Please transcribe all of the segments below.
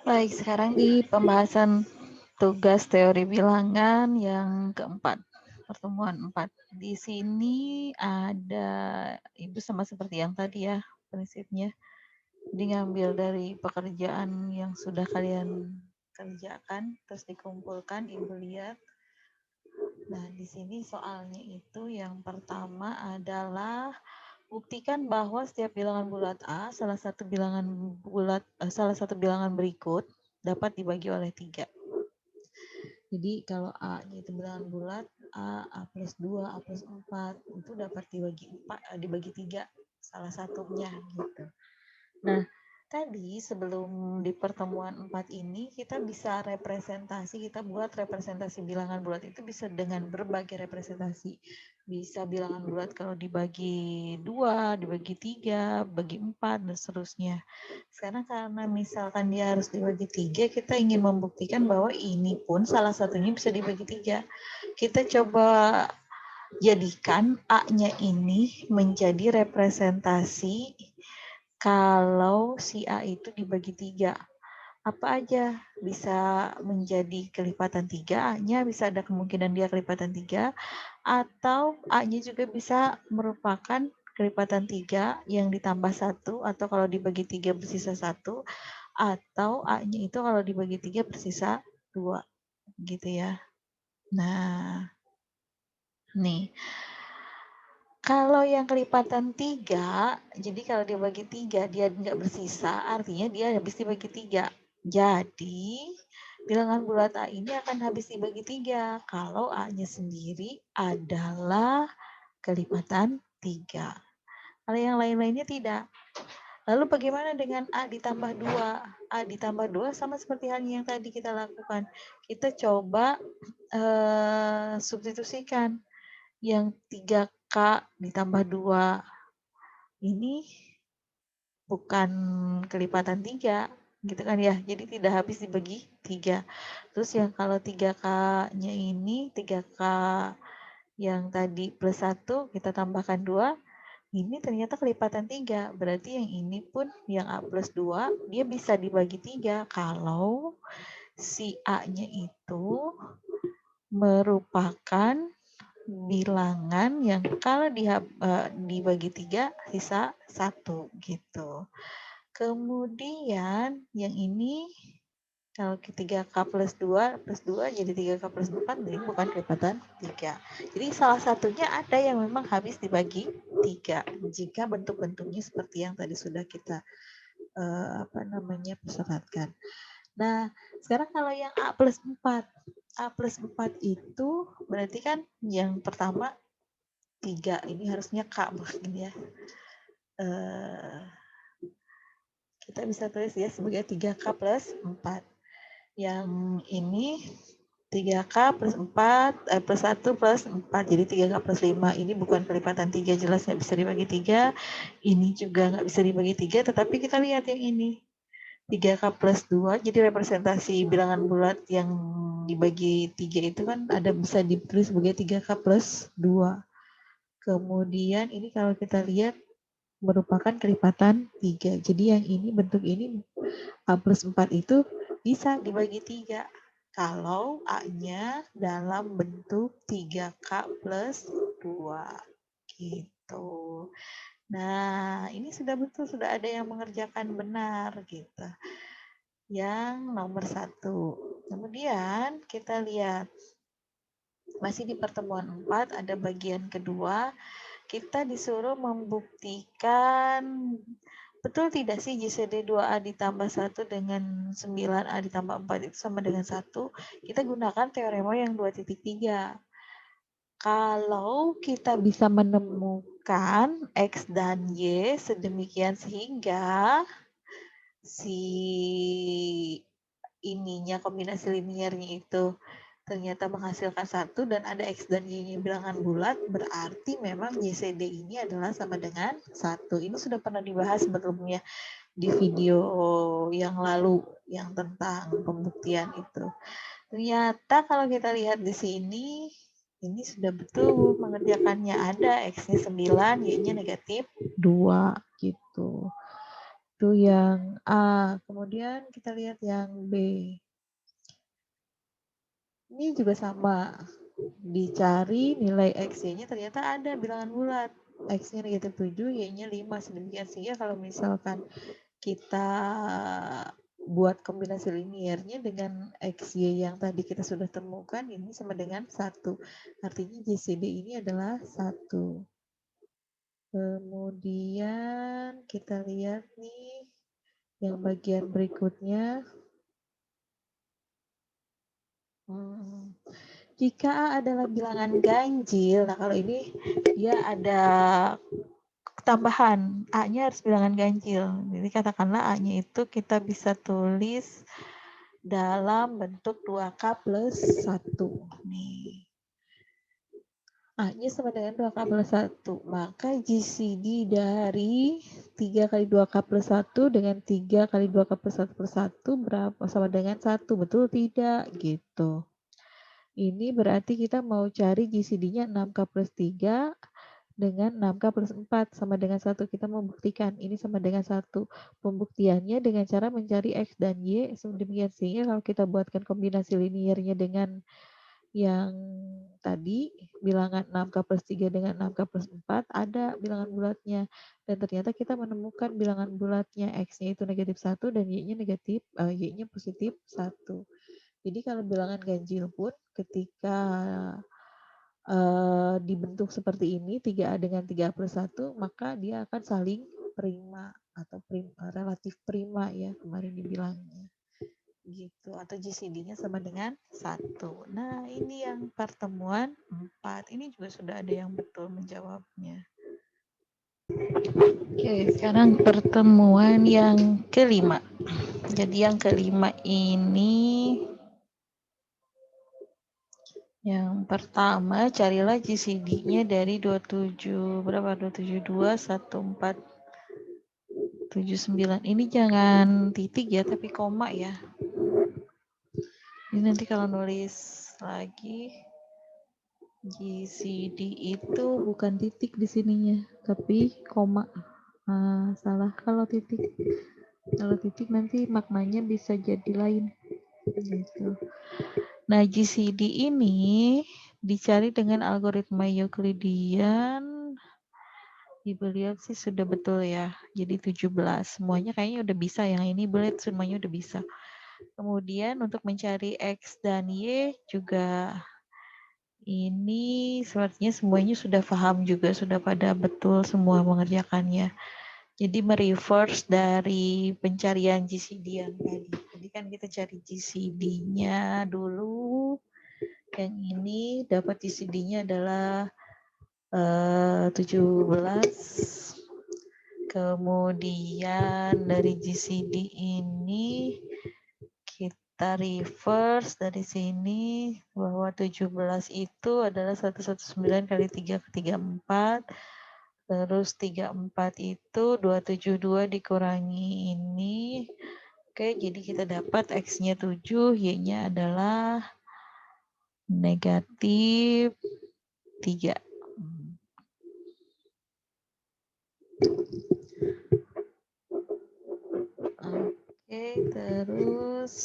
Baik, sekarang di pembahasan tugas teori bilangan yang keempat, pertemuan 4. Di sini ada Ibu sama seperti yang tadi ya, prinsipnya. Ngambil dari pekerjaan yang sudah kalian kerjakan, terus dikumpulkan, Ibu lihat. Nah, di sini soalnya itu yang pertama adalah buktikan bahwa setiap bilangan bulat A, salah satu bilangan berikut dapat dibagi oleh 3. Jadi kalau A itu bilangan bulat, A plus 2, A plus 4, itu dapat dibagi 3 salah satunya gitu. Nah, tadi sebelum di pertemuan 4 ini kita bisa kita buat representasi bilangan bulat itu bisa dengan berbagai representasi. Bisa bilangan bulat kalau dibagi 2, dibagi 3, bagi 4, dan seterusnya. Sekarang karena misalkan dia harus dibagi 3, kita ingin membuktikan bahwa ini pun salah satunya bisa dibagi 3. Kita coba jadikan A-nya ini menjadi representasi kalau si A itu dibagi 3. Apa aja bisa menjadi kelipatan 3, A-nya bisa ada kemungkinan dia kelipatan 3, atau A-nya juga bisa merupakan kelipatan 3 yang ditambah 1, atau kalau dibagi 3 bersisa 1, atau A-nya itu kalau dibagi 3 bersisa 2, gitu ya. Nah, nih. Kalau yang kelipatan 3, jadi kalau dibagi 3 dia nggak bersisa, artinya dia habis dibagi 3. Jadi, bilangan bulat A ini akan habis dibagi 3 kalau A-nya sendiri adalah kelipatan 3. Kalau yang lain-lainnya tidak. Lalu bagaimana dengan A ditambah 2? A ditambah 2 sama seperti halnya yang tadi kita lakukan. Kita coba substitusikan yang 3K ditambah 2 ini bukan kelipatan 3 gitu kan ya, jadi tidak habis dibagi 3. Terus yang kalau 3K-nya ini 3K yang tadi plus 1 kita tambahkan 2, ini ternyata kelipatan 3, berarti yang ini pun yang A plus 2 dia bisa dibagi 3 kalau si A-nya itu merupakan bilangan yang kalau dibagi 3 sisa 1 gitu. Kemudian yang ini kalau 3K plus 2 jadi 3K plus 4, jadi bukan kelipatan 3. Jadi salah satunya ada yang memang habis dibagi 3 jika bentuk-bentuknya seperti yang tadi sudah kita persyaraatkan. Nah, sekarang kalau yang A plus 4. A plus 4 itu berarti kan yang pertama 3. Ini harusnya K mungkin ya. Kita bisa tulis ya sebagai 3K plus 4. Yang ini 3K plus 4, plus 1 plus 4. Jadi 3K plus 5. Ini bukan kelipatan 3, jelas nggak bisa dibagi 3. Ini juga nggak bisa dibagi 3, tetapi kita lihat yang ini. 3K plus 2, jadi representasi bilangan bulat yang dibagi 3 itu kan ada bisa ditulis sebagai 3K plus 2. Kemudian ini kalau kita lihat merupakan kelipatan 3. Jadi yang ini bentuk ini A plus 4 itu bisa dibagi 3 kalau A-nya dalam bentuk 3K plus 2. Gitu. Nah, ini sudah betul, sudah ada yang mengerjakan benar gitu. Yang nomor 1. Kemudian kita lihat masih di pertemuan 4 ada bagian kedua. Kita disuruh membuktikan betul tidak sih JCD 2A ditambah 1 dengan 9A ditambah 4 itu sama dengan 1. Kita gunakan teorema yang 2.3. Kalau kita bisa menemukan X dan Y sedemikian sehingga si ininya kombinasi linearnya itu ternyata menghasilkan 1 dan ada X dan Y-nya bilangan bulat, berarti memang JCD ini adalah sama dengan 1. Ini sudah pernah dibahas sebelumnya di video yang lalu yang tentang pembuktian itu. Ternyata kalau kita lihat di sini, ini sudah betul mengerjakannya, ada X-nya 9, Y-nya negatif 2 gitu. Itu yang A. Kemudian kita lihat yang B. Ini juga sama. Dicari nilai X-nya ternyata ada bilangan bulat. X-nya negatif 7, Y-nya 5. Sedemikian sehingga kalau misalkan kita buat kombinasi liniernya dengan XY yang tadi kita sudah temukan, ini sama dengan 1. Artinya GCD ini adalah 1. Kemudian kita lihat nih yang bagian berikutnya. Jika A adalah bilangan ganjil, nah kalau ini dia ada tambahan, A-nya harus bilangan ganjil. Jadi katakanlah A-nya itu kita bisa tulis dalam bentuk 2K plus 1. Nih. A-nya sama dengan 2K plus 1. Maka GCD dari 3 kali 2K plus 1 dengan 3 kali 2K plus 1 plus 1 berapa? Sama dengan 1. Betul tidak? Gitu. Ini berarti kita mau cari GCD-nya 6K plus 3 dengan 6K plus 4 sama dengan 1. Kita mau buktikan ini sama dengan 1. Pembuktiannya dengan cara mencari X dan Y. Demikian sehingga kalau kita buatkan kombinasi liniernya dengan yang tadi, bilangan 6K plus 3 dengan 6K plus 4, ada bilangan bulatnya. Dan ternyata kita menemukan bilangan bulatnya. X-nya itu negatif 1 dan Y-nya Y-nya positif 1. Jadi kalau bilangan ganjil pun ketika dibentuk seperti ini 3A dengan 3A plus 1, maka dia akan saling prima atau relatif prima ya kemarin dibilangnya. Gitu, atau GCD-nya sama dengan 1. Nah, ini yang pertemuan 4. Ini juga sudah ada yang betul menjawabnya. Oke, sekarang pertemuan yang kelima. Jadi yang kelima ini yang pertama, carilah GCD-nya dari 27 berapa? 272 1479. Ini jangan titik ya, tapi koma ya. Ini nanti kalau nulis lagi GCD itu bukan titik di sininya, tapi koma. Nah, salah kalau titik. Kalau titik nanti maknanya bisa jadi lain. Gitu. Nah, GCD ini dicari dengan algoritma Euclidean. Ibu lihat sih sudah betul ya. Jadi 17. Semuanya kayaknya udah bisa. Yang ini bullet semuanya udah bisa. Kemudian untuk mencari X dan Y juga ini sepertinya semuanya sudah paham juga. Sudah pada betul semua mengerjakannya. Jadi mereverse dari pencarian GCD yang tadi. Jadi kan kita cari GCD-nya dulu. Yang ini dapat GCD-nya adalah 17. Kemudian dari GCD ini kita reverse dari sini bahwa 17 itu adalah 119 kali 3 ke 34. Terus 34 itu 272 dikurangi ini. Oke, jadi kita dapat X-nya 7, Y-nya adalah negatif 3. Oke, terus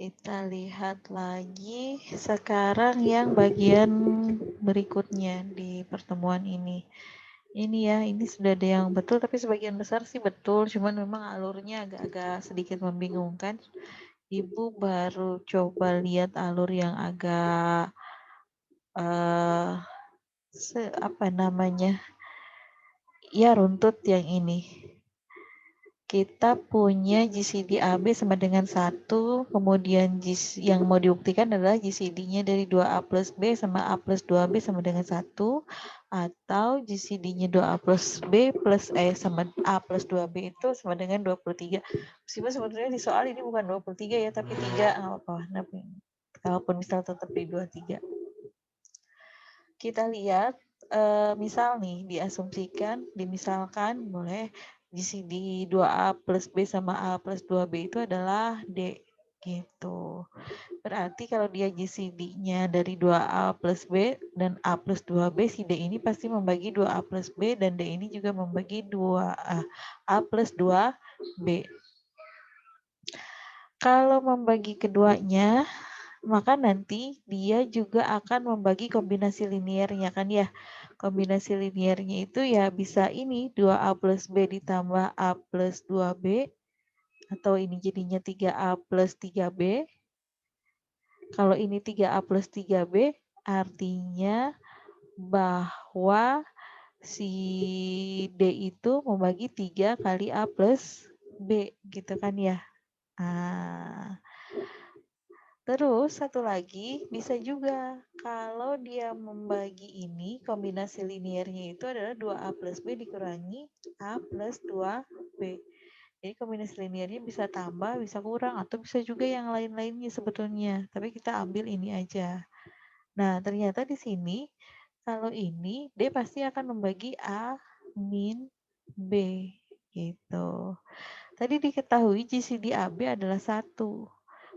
kita lihat lagi sekarang yang bagian berikutnya di pertemuan ini. Ini ya, ini sudah ada yang betul, tapi sebagian besar sih betul, cuman memang alurnya agak-agak sedikit membingungkan. Ibu baru coba lihat alur yang agak apa namanya? Ya, runtut yang ini. Kita punya GCD AB sama dengan 1, kemudian yang mau dibuktikan adalah GCD-nya dari 2A plus B sama A plus 2B sama dengan 1, atau GCD-nya 2A plus B plus sama A plus 2B itu sama dengan 23. Meskipun sebetulnya di soal ini bukan 23 ya, tapi 3, nggak apa-apa. Kalaupun misal tetap di 23. Kita lihat, misal nih, dimisalkan boleh GCD 2A plus B sama A plus 2B itu adalah D. gitu. Berarti kalau dia GCD-nya dari 2A plus B dan A plus 2B, si D ini pasti membagi 2A plus B dan D ini juga membagi 2A plus 2B. Kalau membagi keduanya, maka nanti dia juga akan membagi kombinasi linearnya kan ya. Kombinasi linearnya itu ya bisa ini 2A plus B ditambah A plus 2B, atau ini jadinya 3A plus 3B. Kalau ini 3A plus 3B, artinya bahwa si D itu membagi 3 kali A plus B, gitu kan ya. Nah, terus satu lagi bisa juga kalau dia membagi ini, kombinasi linearnya itu adalah 2A plus B dikurangi A plus 2B. Jadi kombinasi linearnya bisa tambah, bisa kurang, atau bisa juga yang lain-lainnya sebetulnya. Tapi kita ambil ini aja. Nah, ternyata di sini kalau ini D pasti akan membagi A min B gitu. Tadi diketahui GCD AB adalah 1.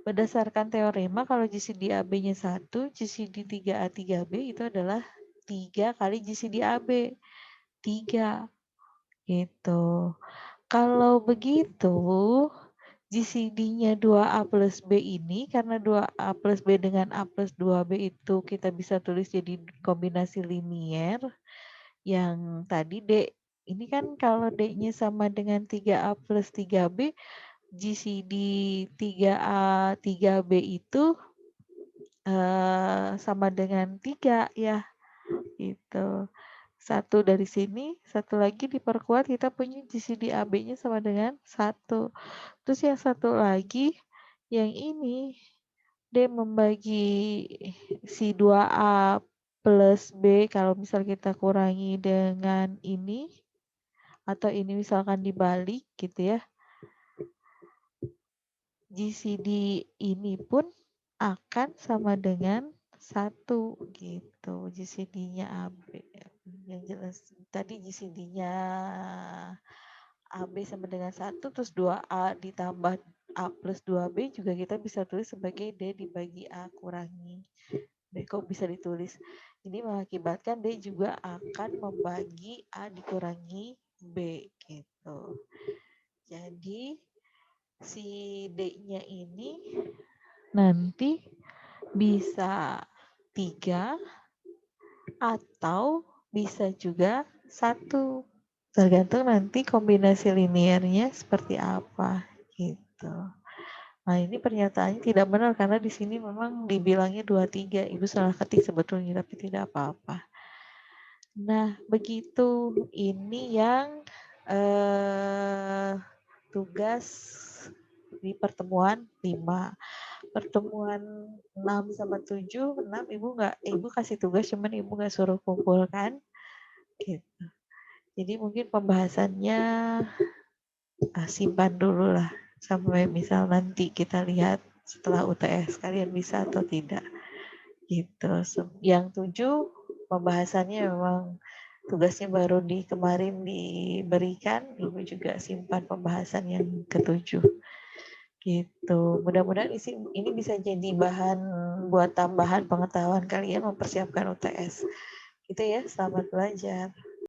Berdasarkan teorema kalau GCD AB-nya 1, GCD 3A 3B itu adalah 3 kali GCD AB. 3 gitu. Kalau begitu, GCD-nya 2A plus B ini, karena 2A plus B dengan A plus 2B itu kita bisa tulis jadi kombinasi linier. Yang tadi D, ini kan kalau D-nya sama dengan 3A plus 3B, GCD 3A 3B itu sama dengan 3 ya, gitu. Satu dari sini, satu lagi diperkuat kita punya GCD AB-nya sama dengan 1. Terus yang satu lagi, yang ini, D membagi si 2A plus B, kalau misal kita kurangi dengan ini, atau ini misalkan dibalik gitu ya, GCD ini pun akan sama dengan 1 gitu. GCD-nya AB. Yang jelas tadi GCD-nya AB sama dengan 1, terus 2A ditambah A plus 2B juga kita bisa tulis sebagai D dibagi A kurangi B. Kok bisa ditulis? Ini mengakibatkan D juga akan membagi A dikurangi B gitu. Jadi si D-nya ini nanti bisa 3 atau bisa juga 1. Tergantung nanti kombinasi linearnya seperti apa gitu. Nah, ini pernyataannya tidak benar karena di sini memang dibilangnya 23. Ibu salah ketik sebetulnya tapi tidak apa-apa. Nah, begitu. Ini yang tugas di pertemuan 5. Pertemuan 6 sama 7, 6 ibu kasih tugas cuman ibu nggak suruh kumpulkan gitu. Jadi mungkin pembahasannya simpan dulu lah sampai misal nanti kita lihat setelah UTS kalian bisa atau tidak gitu. Yang 7 pembahasannya memang tugasnya baru kemarin diberikan, ibu juga simpan pembahasan yang ke-7 gitu. Mudah-mudahan ini bisa jadi bahan buat tambahan pengetahuan kalian mempersiapkan UTS gitu ya. Selamat belajar.